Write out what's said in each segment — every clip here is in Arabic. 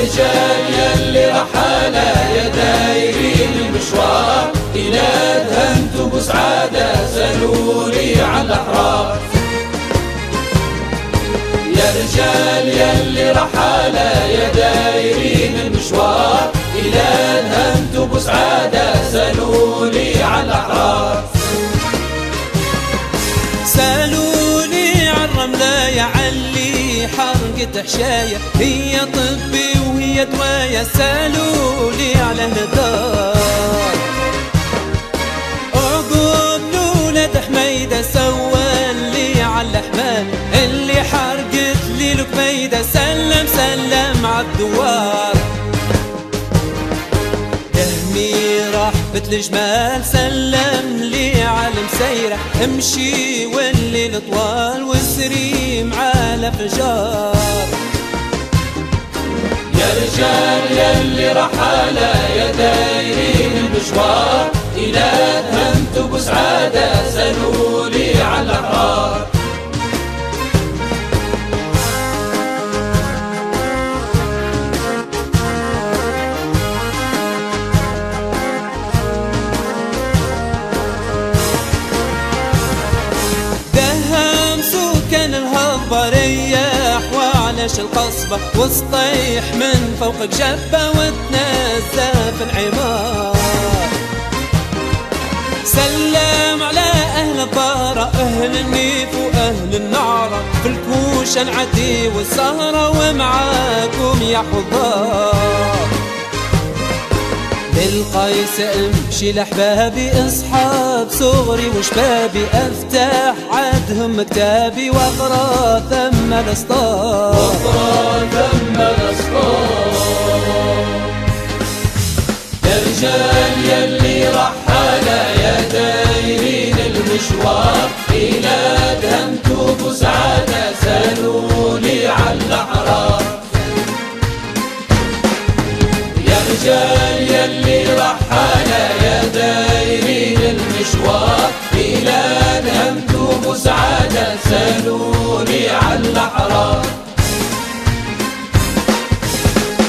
رجال يلي رحالة يا دايرين المشوار، إلى دهنتوا بسعادة سألولي على الأحرار. يا رجال يلي رحالة يا دايرين المشوار، إلى دهنتوا بسعادة سألولي على الأحرار. سألوني عالرملة يا علي حرقة حشاية، هي طبي وهي دواية. سألوني على الدار عقوب لولد حميدة، سوالي على الحمال اللي حرقت لي القبيدة. سلم سلم عالدوار دهمي رحبة الجمال، سلم لي عالمسيرة. امشي والليل طوال والسريم على فجار. يا رجال يلي رحالة يا دايرين المشوار، إلى دهنتوا بسعادة سألولي على الأحرار. رياح وعلش القصبة واصطيح من فوق جبة وتنزل في العمار. سلم على أهل الضارة أهل النيف وأهل النعرة، في الكوشة نعدي والسهرة ومعاكم يا حضار. للقيس امشي لأحبابي أصحاب صغري وشبابي، أفتح عدهم كتابي وأقرأ ثم الأسطار. يا رجال يلي رحالة يا دايرين المشوار، إلى دهنتوا بسعادة سألولي على الأحرار. يا رجال يلي رحالة يا دايرين المشوار، إلى دهنتوا بسعادة سألولي على الأحرار.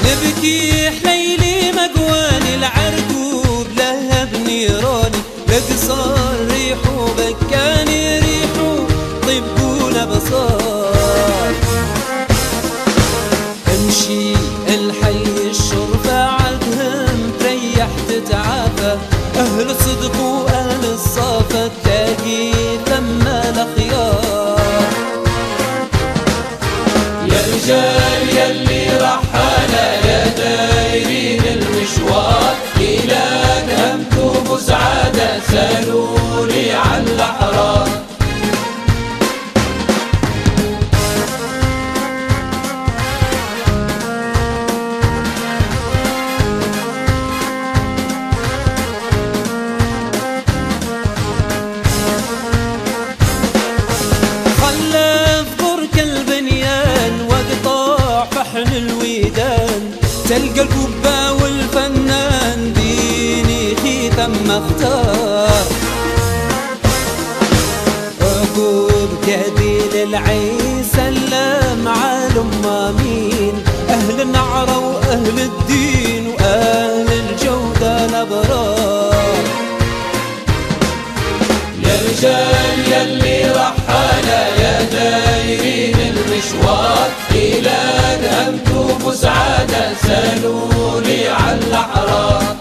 نبكي حليلي مقواني العرقوب لهب نيراني، بقصار ريحو بكاني ريحو طبقونا بصار. امشي الحي الشرفة عدهم تريح تتعافى، أهل الصدق وأهل الصافة تلاقي ثم الأخيار. يا رجال يلي رحالة يا دايرين المشوار، إلى دهنتوا بسعادة سألولي على الأحرار. تلقى القبة والفنان ديني خي ثم اختار. عقوب قديل العين سلم على الأمامين، أهل النعرة وأهل الدين وأهل الجودة الأبرار. يا رجال يلي رحالة يا دايرين المشوار، إلى دهنتوا بسعادة سألولي على الأحرار.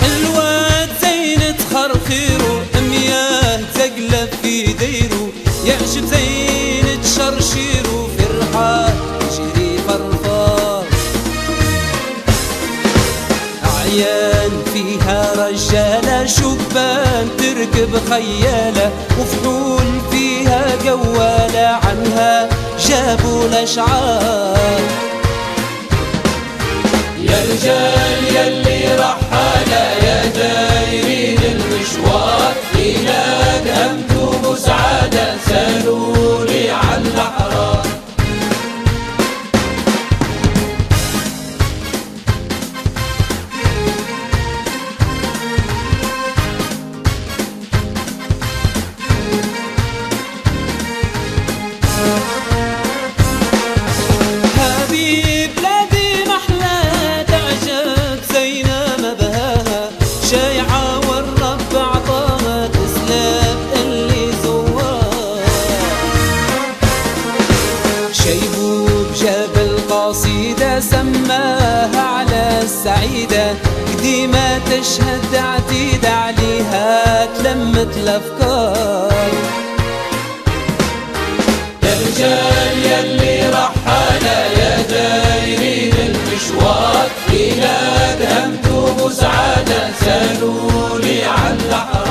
الواد زين تخرخيرو مياه تقلب في ديرو، يعشب زين تشرشيرو في الرحال جري فرفار. أعيان فيها رجالة شبان تركب خيالة، وفحول فيها قوالة عنها جابوا الأشعار. يا رجال يلي رحالة يا دايرين المشوار، إلى دهنتوا بسعادة سألولي على الأحرار. سماها على السعيدة قديمة تشهد عتيدة عليها تلمت الأفكار. يا رجال يلي رحالة يا دايرين المشوار، إلى همتم وسعادة سالوني عن الأحرار.